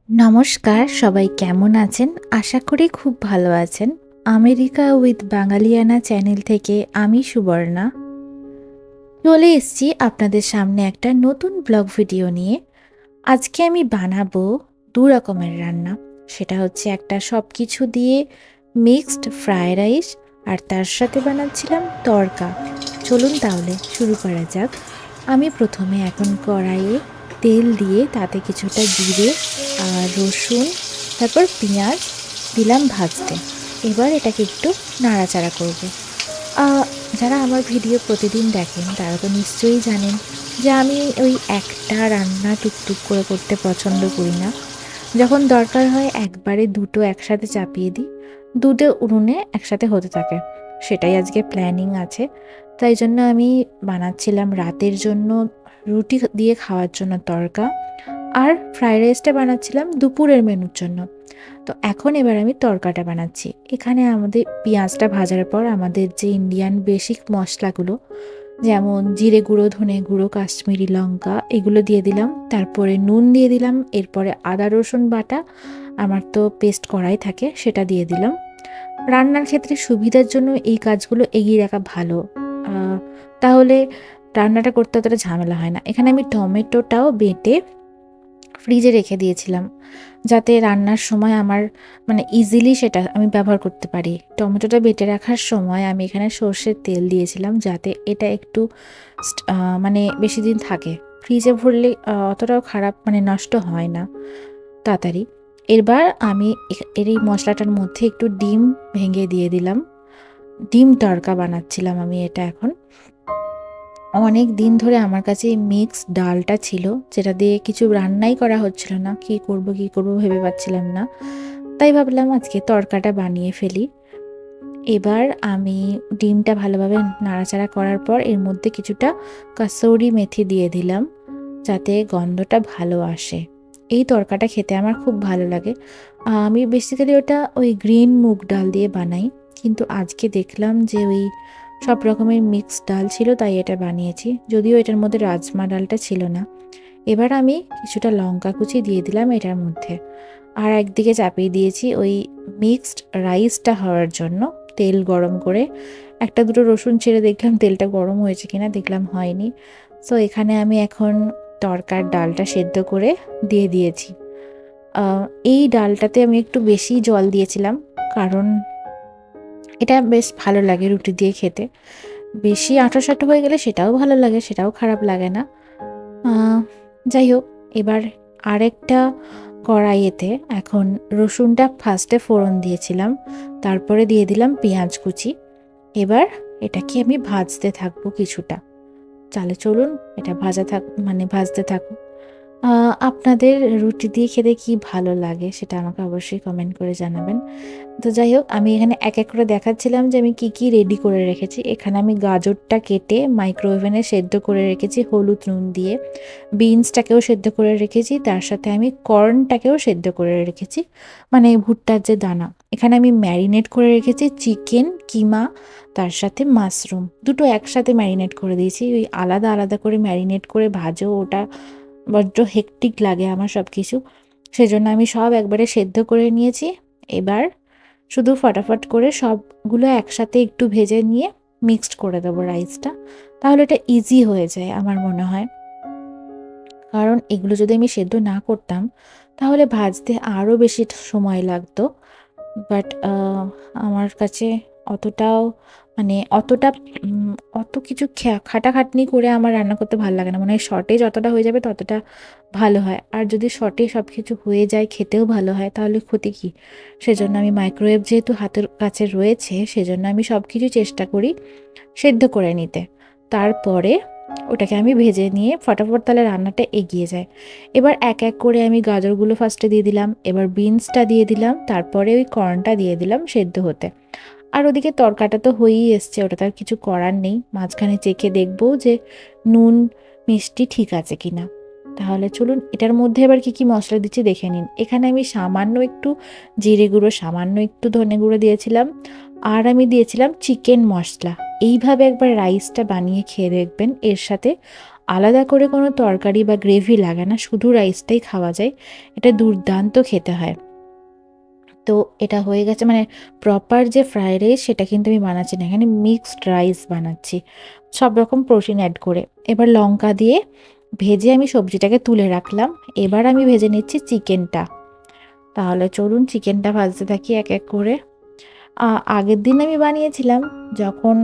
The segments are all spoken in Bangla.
নমস্কার, সবাই কেমন আছেন? আশা করি খুব ভালো আছেন। আমেরিকা উইথ বাঙালিয়ানা চ্যানেল থেকে আমি সুবর্ণা চলে এসেছি আপনাদের সামনে একটা নতুন ব্লগ ভিডিও নিয়ে। আজকে আমি বানাবো ২ রকমের রান্না। সেটা হচ্ছে একটা সবকিছু দিয়ে মিক্সড ফ্রাইড রাইস আর তার সাথে বানাচ্ছিলাম তড়কা। চলুন তাহলে শুরু করা যাক। আমি প্রথমে এখন কড়াইয়ে তেল দিয়ে তাতে কিছুটা জিরে আর রসুন তারপর পেঁয়াজ দিলাম ভাজতে। এবার এটাকে একটু নাড়াচাড়া করব। আ যারা আমার ভিডিও প্রতিদিন দেখেন তারা তো নিশ্চয়ই জানেন যে আমি ওই একটা রান্না টুকটুক করে করতে পছন্দ করি না। যখন দরকার হয় একবারে দুটো একসাথে চাপিয়ে দিই। দুটো উনুনে একসাথে হতে থাকে। সেটাই আজকে প্ল্যানিং আছে। তাই জন্য আমি বানাচ্ছিলাম রাতের জন্য রুটি দিয়ে খাওয়ার জন্য তড়কা, আর ফ্রাইড রাইসটা বানাচ্ছিলাম দুপুরের মেনুর জন্য। তো এখন এবার আমি তড়কাটা বানাচ্ছি। এখানে আমাদের পেঁয়াজটা ভাজার পর আমাদের যে ইন্ডিয়ান বেসিক মশলাগুলো, যেমন জিরে গুঁড়ো, ধনে গুঁড়ো, কাশ্মীরি লঙ্কা এগুলো দিয়ে দিলাম। তারপরে নুন দিয়ে দিলাম। এরপরে আদা রসুন বাটা আমার তো পেস্ট করাই থাকে, সেটা দিয়ে দিলাম। রান্নার ক্ষেত্রে সুবিধার জন্য এই কাজগুলো এগিয়ে রাখা ভালো। তাহলে রান্নাটা করতে অতটা ঝামেলা হয় না। এখানে আমি টমেটোটাও বেটে ফ্রিজে রেখে দিয়েছিলাম, যাতে রান্নার সময় আমার ইজিলি সেটা আমি ব্যবহার করতে পারি। টমেটোটা বেটে রাখার সময় আমি এখানে সর্ষের তেল দিয়েছিলাম, যাতে এটা একটু বেশি দিন থাকে। ফ্রিজে ভরলে অতটাও খারাপ নষ্ট হয় না তাড়াতাড়ি। এবার আমি এর এই মশলাটার মধ্যে একটু ডিম ভেঙে দিয়ে দিলাম। ডিম তড়কা বানাচ্ছিলাম আমি এটা এখন। অনেক দিন ধরে আমার কাছে এই মিক্স ডালটা ছিল, যেটা দিয়ে কিছু রান্নাই করা হচ্ছিল না। কি করব ভেবে পাচ্ছিলাম না। তাই ভাবলাম আজকে তড়কাটা বানিয়ে ফেলি। এবার আমি ডিমটা ভালোভাবে নাড়াচাড়া করার পর এর মধ্যে কিছুটা কাসৌরি মেথি দিয়ে দিলাম, যাতে গন্ধটা ভালো আসে। এই তড়কাটা খেতে আমার খুব ভালো লাগে। আমি বেসিক্যালি ওটা ওই গ্রিন মুগ ডাল দিয়ে বানাই, কিন্তু আজকে দেখলাম যে ওই সব রকমের মিক্স ডাল ছিল, তাই এটা বানিয়েছি। যদিও এটার মধ্যে রাজমা ডালটা ছিল না। এবার আমি কিছুটা লঙ্কা কুচি দিয়ে দিলাম এটার মধ্যে, আর একদিকে চাপিয়ে দিয়েছি ওই মিক্সড রাইসটা হওয়ার জন্য তেল গরম করে। একটা দুটো রসুন ছেড়ে দেখলাম তেলটা গরম হয়েছে কিনা, দেখলাম হয়নি। সো এখানে আমি এখন তড়কার ডালটা সেদ্ধ করে দিয়ে দিয়েছি। এই ডালটাতে আমি একটু বেশি জল দিয়েছিলাম, কারণ এটা বেশ ভালো লাগে রুটি দিয়ে খেতে। বেশি আঁটো-সাঁটো হয়ে গেলে সেটাও ভালো লাগে, সেটাও খারাপ লাগে না। যাই হোক, এবার আরেকটা কড়াইয়েতে এখন রসুনটা ফার্স্টে ফোড়ন দিয়েছিলাম, তারপরে দিয়ে দিলাম পেঁয়াজ কুচি। এবার এটাকে আমি ভাজতে থাকবো কিছুটা। তাহলে চলুন এটা ভাজতে থাকুক। আপনাদের রুটি দিয়ে খেতে কি ভালো লাগে সেটা আমাকে অবশ্যই কমেন্ট করে জানাবেন। তো যাই হোক, আমি এখানে এক এক করে দেখাচ্ছিলাম যে আমি কি কি রেডি করে রেখেছি। এখানে আমি গাজরটা কেটে মাইক্রোওভেনে সেদ্ধ করে রেখেছি হলুদ নুন দিয়ে। বিনসটাকেও সেদ্ধ করে রেখেছি, তার সাথে আমি কর্নটাকেও সেদ্ধ করে রেখেছি, ভুট্টার যে দানা। এখানে আমি ম্যারিনেট করে রেখেছি চিকেন কিমা, তার সাথে মাশরুম দুটো একসাথে ম্যারিনেট করে দিয়েছি। ওই আলাদা আলাদা করে ম্যারিনেট করে ভাজো, ওটা বড্ড হেক্টিক লাগে আমার সব কিছু। সেজন্য আমি সব একবারে সেদ্ধ করে নিয়েছি। এবার শুধু ফটাফট করে সবগুলো একসাথে একটু ভেজে নিয়ে মিক্সড করে দেবো রাইসটা। তাহলে এটা ইজি হয়ে যায় আমার মনে হয়। কারণ এগুলো যদি আমি সেদ্ধ না করতাম তাহলে ভাজতে আরও বেশি সময় লাগতো। বাট আমার কাছে অতটাও অতটা অত কিছু খাটাখাটনি করে আমার রান্না করতে ভালো লাগে না। মনে হয় শর্টে যতটা হয়ে যাবে ততটা ভালো হয়। আর যদি শর্টে সব কিছু হয়ে যায়, খেতেও ভালো হয়, তাহলে ক্ষতি কী? সেজন্য আমি মাইক্রোওয়েভ যেহেতু হাতের কাছে রয়েছে, সেজন্য আমি সব কিছু চেষ্টা করি সেদ্ধ করে নিতে। তারপরে ওটাকে আমি ভেজে নিয়ে ফটাফট তাহলে রান্নাটা এগিয়ে যায়। এবার এক এক করে আমি গাজরগুলো ফার্স্টে দিয়ে দিলাম, এবার বিনসটা দিয়ে দিলাম, তারপরে ওই কর্নটা দিয়ে দিলাম সেদ্ধ হতে। আর ওদিকে তরকাটা তো হয়েই এসছে, ওটা তার কিছু করার নেই। মাঝখানে চেখে দেখবো যে নুন মিষ্টি ঠিক আছে কিনা। তাহলে চলুন এটার মধ্যে এবার কি কি মশলা দিচ্ছি দেখে নিন। এখানে আমি সামান্য একটু জিরে গুঁড়ো, সামান্য একটু ধনে গুঁড়ো দিয়েছিলাম, আর আমি দিয়েছিলাম চিকেন মশলা। এইভাবে একবার রাইসটা বানিয়ে খেয়ে দেখবেন। এর সাথে আলাদা করে কোনো তরকারি বা গ্রেভি লাগে না, শুধু রাইসটাই খাওয়া যায়। এটা দুর্দান্ত খেতে হয়। তো এটা হয়ে গেছে, মানে প্রপার যে ফ্রাইড রাইস সেটা কিন্তু আমি বানাচ্ছি না, এখানে মিক্সড রাইস বানাচ্ছি সব রকম প্রোটিন অ্যাড করে। এবার লঙ্কা দিয়ে ভেজে আমি সবজিটাকে তুলে রাখলাম। এবার আমি ভেজে নিচ্ছি চিকেনটা। তাহলে চলুন চিকেনটা ভাজতে থাকি এক এক করে। আগের দিন আমি বানিয়েছিলাম, যখন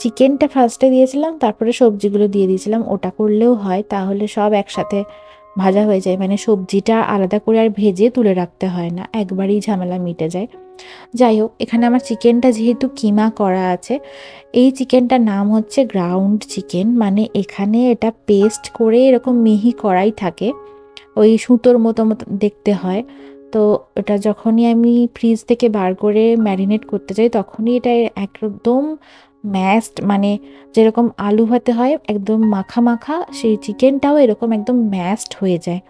চিকেনটা ফার্স্টে দিয়েছিলাম তারপরে সবজিগুলো দিয়ে দিয়েছিলাম, ওটা করলেও হয়, তাহলে সব একসাথে ভাজা হয়ে যায়, মানে সবজিটা আলাদা করে আর ভেজে তুলে রাখতে হয় না, একবারই ঝামেলা মিটে যায়। যাই হোক, এখানে আমার চিকেনটা যেহেতু কিমা করা আছে, এই চিকেনটার নাম হচ্ছে গ্রাউন্ড চিকেন, মানে এখানে এটা পেস্ট করে এরকম মিহি করাই থাকে, ওই সুতোর মতো মতো দেখতে হয়। তো এটা যখনই আমি ফ্রিজ থেকে বার করে ম্যারিনেট করতে যাই তখনই এটা একদম ম্যাশড, মানে যেরকম আলু ভাতে হয় একদম মাখা মাখা, সেই চিকেনটাও এরকম একদম ম্যাশড হয়ে যায়।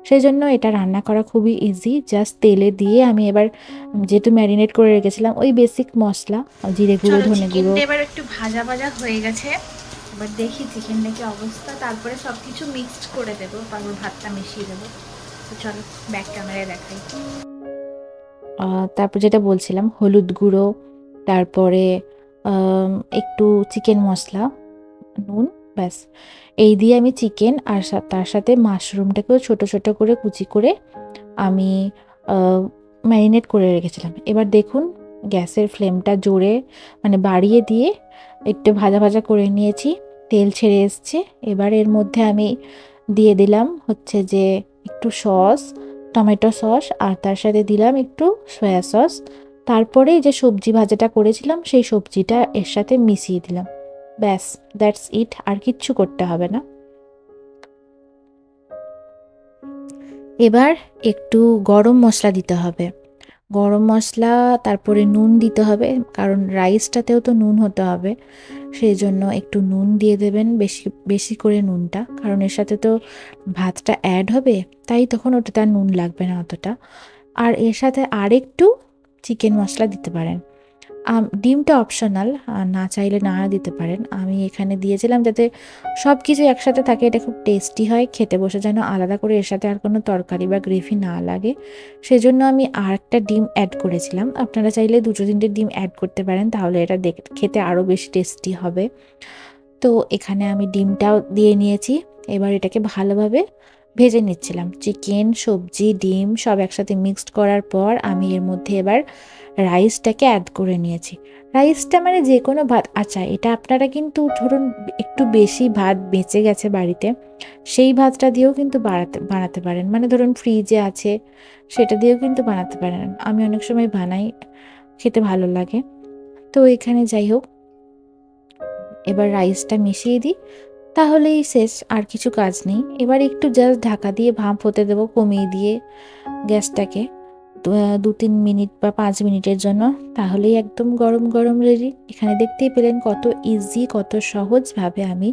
সেই জন্য এটা রান্না করা খুবই ইজি। জাস্ট তেলে দিয়ে আমি এবার, যেহেতু ম্যারিনেট করে রেখেছিলাম, ওই বেসিক মশলা জিরে গুঁড়ো, ধনে গুঁড়ো, এবার একটু ভাজা ভাজা হয়ে গেছে। এবার দেখি চিকেনটা কি অবস্থা, তারপরে সব কিছু মিক্সড করে দেবো, তারপর ভাতটা মিশিয়ে দেবো। তো চলো ব্যাক ক্যামেরায় দেখাই। তারপর যেটা বলছিলাম, হলুদ গুঁড়ো, তারপরে একটু চিকেন মশলা, নুন, ব্যাস। এই দিয়ে আমি চিকেন আর তার সাথে মাশরুমটাকেও ছোট ছোট করে কুচি করে আমি ম্যারিনেট করে রেখেছিলাম। এবার দেখুন, গ্যাসের ফ্লেমটা জোরে, মানে বাড়িয়ে দিয়ে একটু ভাজা ভাজা করে নিয়েছি, তেল ছেড়ে এসছে। এবার এর মধ্যে আমি দিয়ে দিলাম হচ্ছে যে একটু সস, টমেটো সস, আর তার সাথে দিলাম একটু সয়া সস। তারপরে যে সবজি ভাজাটা করেছিলাম সেই সবজিটা এর সাথে মিশিয়ে দিলাম। ব্যাস, দ্যাটস ইট, আর কিচ্ছু করতে হবে না। এবার একটু গরম মশলা দিতে হবে, গরম মশলা, তারপরে নুন দিতে হবে, কারণ রাইসটাতেও তো নুন হতে হবে, সেই জন্য একটু নুন দিয়ে দেবেন, বেশি বেশি করে নুনটা, কারণ এর সাথে তো ভাতটা অ্যাড হবে, তাই তখন ওটাতে আর নুন লাগবে না অতটা। আর এর সাথে আরেকটু চিকেন মশলা দিতে পারেন। ডিমটা অপশনাল, না চাইলে না দিতে পারেন। আমি এখানে দিয়েছিলাম যাতে সব কিছু একসাথে থাকে, এটা খুব টেস্টি হয় খেতে, বসে যেন আলাদা করে এর সাথে আর কোনো তরকারি বা গ্রেভি না লাগে, সেজন্য আমি আর একটা ডিম অ্যাড করেছিলাম। আপনারা চাইলে দুটো তিনটে ডিম অ্যাড করতে পারেন, তাহলে এটা খেতে আরও বেশি টেস্টি হবে। তো এখানে আমি ডিমটাও দিয়ে নিয়েছি। এবার এটাকে ভালোভাবে ভেজে নিচ্ছিলাম, চিকেন, সবজি, ডিম সব একসাথে মিক্সড করার পর আমি এর মধ্যে এবার রাইসটাকে অ্যাড করে নিয়েছি। রাইসটা মানে যে কোনো ভাত, আচ্ছা এটা আপনারা কিন্তু ধরুন একটু বেশি ভাত বেঁচে গেছে বাড়িতে, সেই ভাতটা দিয়েও কিন্তু বানাতে পারেন, মানে ধরুন ফ্রিজে আছে সেটা দিয়েও কিন্তু বানাতে পারেন। আমি অনেক সময় বানাই, খেতে ভালো লাগে। তো এখানে যাই হোক, এবার রাইসটা মিশিয়ে দিই, তাহলেই শেষ, আর কিছু কাজ নেই। এবার একটু জাস্ট ঢাকা দিয়ে ভাপ হতে দেবো, কমিয়ে দিয়ে গ্যাসটাকে 2-3 মিনিট বা 5 মিনিটের জন্য, তাহলেই একদম গরম গরম রেডি। এখানে দেখতেই পেলেন কত ইজি, কত সহজভাবে আমি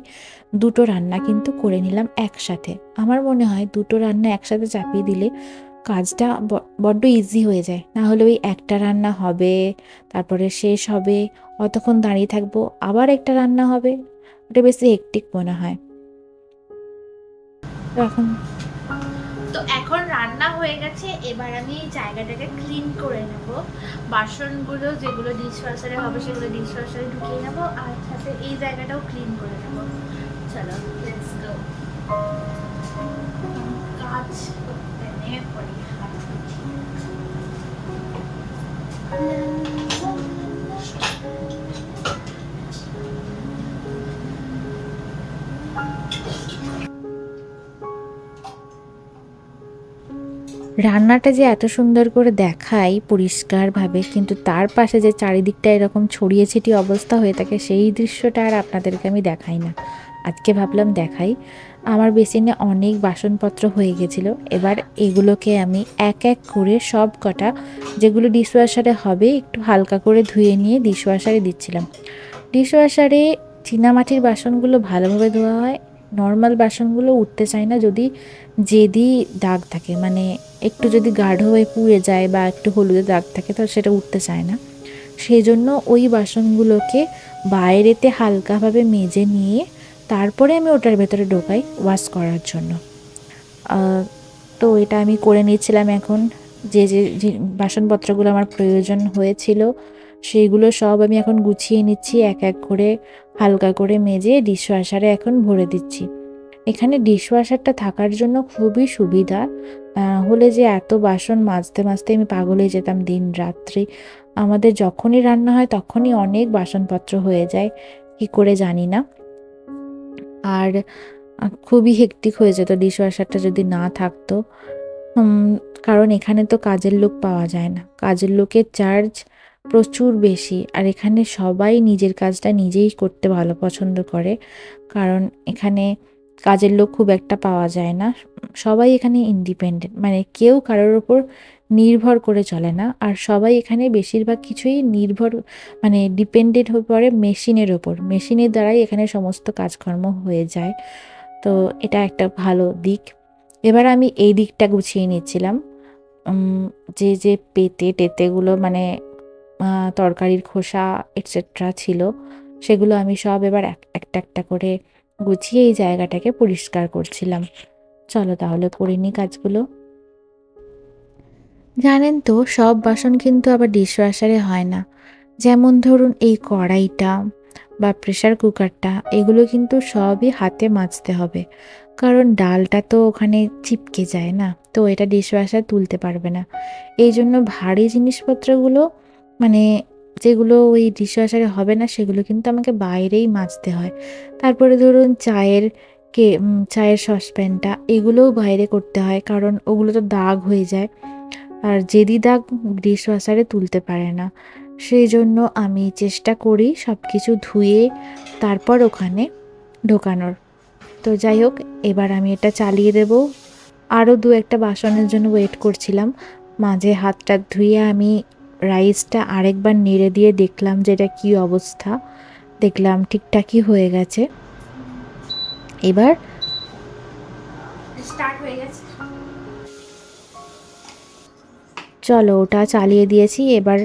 দুটো রান্না কিন্তু করে নিলাম একসাথে। আমার মনে হয় দুটো রান্না একসাথে চাপিয়ে দিলে কাজটা বড্ড ইজি হয়ে যায়, না হলে ওই একটা রান্না হবে, তারপরে শেষ হবে, অতক্ষণ দাঁড়িয়ে থাকবো, আবার একটা রান্না হবে, ওটা বেশি হেক্টিক মনে হয়। তো এখন এখন রান্না হয়ে গেছে, এবার আমি এই জায়গাটাকে ক্লিন করে নেব। বাসনগুলো যেগুলো ডিশওয়াশারে হবে সেগুলো ডিশওয়াশারে ঢুকিয়ে নেব, আর সাথে এই জায়গাটাও ক্লিন করে নেব। চলো লেটস গো। কাজ করতে নেমে পড়ি। রান্নাটা যে এত সুন্দর করে দেখাই পরিষ্কারভাবে, কিন্তু তার পাশে যে চারিদিকটা এরকম ছড়িয়ে ছিটিয়ে অবস্থা হয়ে থাকে, সেই দৃশ্যটা আর আপনাদেরকে আমি দেখাই না। আজকে ভাবলাম দেখাই। আমার বেসিনে অনেক বাসনপত্র হয়ে গেছিলো, এবার এগুলোকে আমি এক এক করে সব কটা, যেগুলো ডিশওয়াশারে হবে, একটু হালকা করে ধুয়ে নিয়ে ডিশওয়াশারে দিচ্ছিলাম। ডিশওয়াশারে চীনামাটির বাসনগুলো ভালোভাবে ধোয়া হয়, নর্মাল বাসনগুলো উঠতে চায় না, যদি জেদি দাগ থাকে, মানে একটু যদি গাঢ় হয়ে পুড়ে যায় বা একটু হলুদের দাগ থাকে, তাহলে সেটা উঠতে চায় না। সেই জন্য ওই বাসনগুলোকে বাইরেতে হালকাভাবে মেজে নিয়ে তারপরে আমি ওটার ভেতরে ঢোকাই ওয়াশ করার জন্য। তো এটা আমি করে নিচ্ছিলাম এখন। যে বাসনপত্রগুলো আমার প্রয়োজন হয়েছিল সেইগুলো সব আমি এখন গুছিয়ে নিচ্ছি, এক এক করে হালকা করে মেজে ডিশওয়াশারে এখন ভরে দিচ্ছি। এখানে ডিশওয়াশারটা থাকার জন্য খুবই সুবিধা। হলে যে এত বাসন মাজতে মাজতে আমি পাগল হয়ে যেতাম দিন রাত্রি। আমাদের যখনই রান্না হয় তখনই অনেক বাসনপত্র হয়ে যায়, কি করে জানি না। আর খুবই হেক্টিক হয়ে যেত ডিশওয়াশারটা যদি না থাকতো। কারণ এখানে তো কাজের লোক পাওয়া যায় না, কাজের লোকের চার্জ প্রচুর বেশি। আর এখানে সবাই নিজের কাজটা নিজেই করতে ভালো পছন্দ করে, কারণ এখানে কাজের লোক খুব একটা পাওয়া যায় না। সবাই এখানে ইন্ডিপেন্ডেন্ট, মানে কেউ কারোর ওপর নির্ভর করে চলে না। আর সবাই এখানে বেশিরভাগ কিছুই মানে ডিপেন্ডেন্ট হয়ে পড়ে মেশিনের ওপর। মেশিনের দ্বারাই এখানে সমস্ত কাজকর্ম হয়ে যায়। তো এটা একটা ভালো দিক। এবার আমি এই দিকটা গুছিয়ে নিচ্ছিলাম। যে পেতে টেতেগুলো মানে তরকারির খোসা এটসেট্রা ছিল, সেগুলো আমি সব এবার একটা একটা করে গুছিয়ে এই জায়গাটাকে পরিষ্কার করছিলাম। চলো তাহলে করে নিই কাজগুলো। জানেন তো, সব বাসন কিন্তু আবার ডিশওয়াশারে হয় না। যেমন ধরুন এই কড়াইটা বা প্রেসার কুকারটা, এগুলো কিন্তু সবই হাতে মাজতে হবে, কারণ ডালটা তো ওখানে চিপকে যায় না, তো এটা ডিশওয়াশার তুলতে পারবে না। এই জন্য ভারী জিনিসপত্রগুলো, মানে যেগুলো ওই ডিশওয়াশারে হবে না, সেগুলো কিন্তু আমাকে বাইরেই মাজতে হয়। তারপরে ধরুন চায়ের সসপ্যানটা, এগুলোও বাইরে করতে হয়, কারণ ওগুলো তো দাগ হয়ে যায়, আর জেদি দাগ ডিশওয়াশারে তুলতে পারে না। সেই জন্য আমি চেষ্টা করি সব কিছু ধুয়ে তারপর ওখানে ঢোকানোর। তো যাই হোক, এবার আমি এটা চালিয়ে দেব। আরও দু একটা বাসনের জন্য ওয়েট করছিলাম। মাঝে হাতটা ধুয়ে আমি রাইসটা আরেকবার নেড়ে দিয়ে দেখলাম যে এটা কী অবস্থা। দেখলাম ঠিকঠাকই হয়ে গেছে। এবার স্টার্ট হয়ে গেছে। চলো, ওটা চালিয়ে দিয়েছি। এবার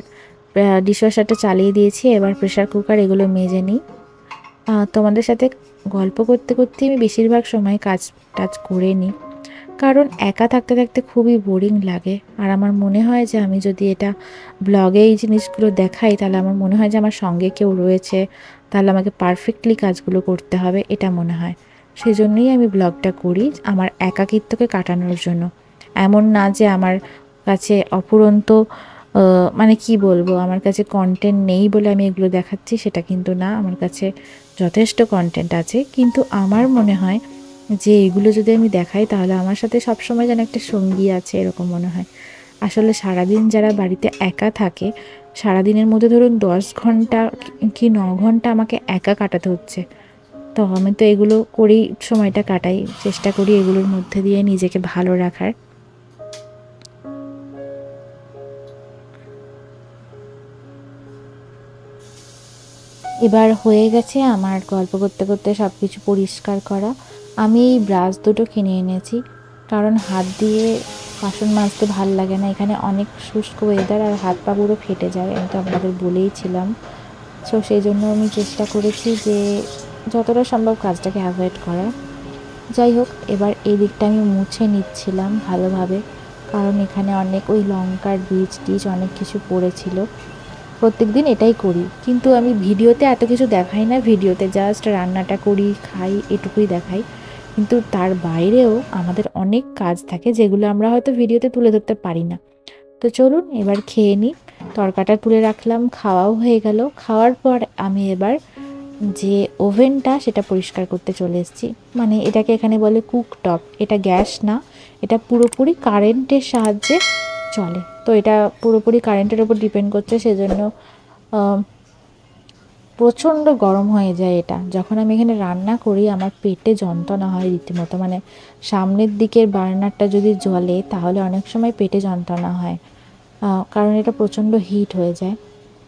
ডিশওয়াশারটা চালিয়ে দিয়েছি, এবার প্রেসার কুকার এগুলো মেজে নিই। তোমাদের সাথে গল্প করতে করতে আমি বেশিরভাগ সময় কাজ টাজ করে নিই, কারণ একা থাকতে থাকতে খুবই বোরিং লাগে। আর আমার মনে হয় যে আমি যদি এটা ব্লগে এই জিনিসগুলো দেখাই, তাহলে আমার মনে হয় যে আমার সঙ্গে কেউ রয়েছে, তাহলে আমাকে পারফেক্টলি কাজগুলো করতে হবে, এটা মনে হয়। সেই জন্যই আমি ব্লগটা করি, আমার একাকিত্বকে কাটানোর জন্য। এমন না যে আমার কাছে অফুরন্ত মানে কি বলবো, আমার কাছে কন্টেন্ট নেই বলে আমি এগুলো দেখাচ্ছি, সেটা কিন্তু না। আমার কাছে যথেষ্ট কন্টেন্ট আছে, কিন্তু আমার মনে হয় যে এগুলো যদি আমি দেখাই, তাহলে আমার সাথে সবসময় যেন একটা সঙ্গী আছে, এরকম মনে হয়। আসলে সারাদিন যারা বাড়িতে একা থাকে, সারাদিনের মধ্যে ধরুন 10 ঘন্টা কি 9 ঘন্টা আমাকে একা কাটাতে হচ্ছে। তো আমি তো এগুলো করেই সময়টা কাটাই, চেষ্টা করি এগুলোর মধ্যে দিয়ে নিজেকে ভালো রাখার। এবার হয়ে গেছে আমার গল্প করতে করতে সব কিছু পরিষ্কার করা। আমি এই ব্রাশ দুটো কিনে এনেছি, কারণ হাত দিয়ে বাসন মাজতে ভাল লাগে না। এখানে অনেক শুষ্ক ওয়েদার, আর হাত পা পুরো ফেটে যায়, আমি তো আপনাদের বলেইছিলাম। সো সেই জন্য আমি চেষ্টা করেছি যে যতটা সম্ভব কাজটাকে অ্যাভয়েড করার। যাই হোক, এবার এই দিকটা আমি মুছে নিচ্ছিলাম ভালোভাবে, কারণ এখানে অনেক ওই লঙ্কার বীজ টিজ অনেক কিছু পড়েছিল। প্রত্যেক দিন এটাই করি, কিন্তু আমি ভিডিওতে এত কিছু দেখাই না। ভিডিওতে জাস্ট রান্নাটা করি, খাই, এটুকুই দেখাই। কিন্তু তার বাইরেও আমাদের অনেক কাজ থাকে, যেগুলো আমরা হয়তো ভিডিওতে তুলে ধরতে পারি না। তো চলুন এবার খেয়ে নিই। তরকাটা তুলে রাখলাম, খাওয়াও হয়ে গেল। খাওয়ার পর আমি এবার যে ওভেনটা, সেটা পরিষ্কার করতে চলে এসেছি। মানে এটাকে এখানে বলে কুকটপ। এটা গ্যাস না, এটা পুরোপুরি কারেন্টের সাহায্যে চলে। তো এটা পুরোপুরি কারেন্টের ওপর ডিপেন্ড করছে, সেজন্য প্রচণ্ড গরম হয়ে যায় এটা। যখন আমি এখানে রান্না করি, আমার পেটে যন্ত্রণা হয় রীতিমতো। মানে সামনের দিকের বার্নারটা যদি জ্বলে, তাহলে অনেক সময় পেটে যন্ত্রণা হয়, কারণ এটা প্রচণ্ড হিট হয়ে যায়।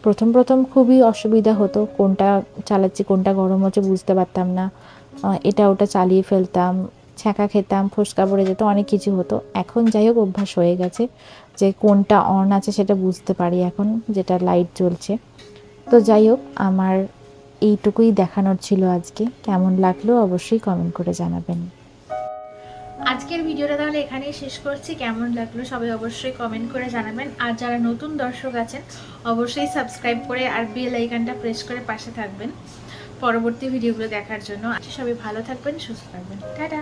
প্রথম প্রথম খুবই অসুবিধা হতো, কোনটা চালাচ্ছি কোনটা গরম হচ্ছে বুঝতে পারতাম না। এটা ওটা চালিয়ে ফেলতাম, ছ্যাঁকা খেতাম, ফোস্কা পড়ে যেত, অনেক কিছু হতো। এখন যাই হোক, অভ্যাস হয়ে গেছে যে কোনটা অন আছে সেটা বুঝতে পারি এখন, যেটা লাইট জ্বলছে। তো যাই হোক, আমার এইটুকুই দেখানোর ছিল আজকে। কেমন লাগলো অবশ্যই কমেন্ট করে জানাবেন। আজকের ভিডিওটা তাহলে এখানেই শেষ করছি। কেমন লাগলো সবাই অবশ্যই কমেন্ট করে জানাবেন। আর যারা নতুন দর্শক আছেন অবশ্যই সাবস্ক্রাইব করে আর বেল আইকনটা প্রেস করে পাশে থাকবেন পরবর্তী ভিডিওগুলো দেখার জন্য। সবাই ভালো থাকবেন, সুস্থ থাকবেন। টাটা।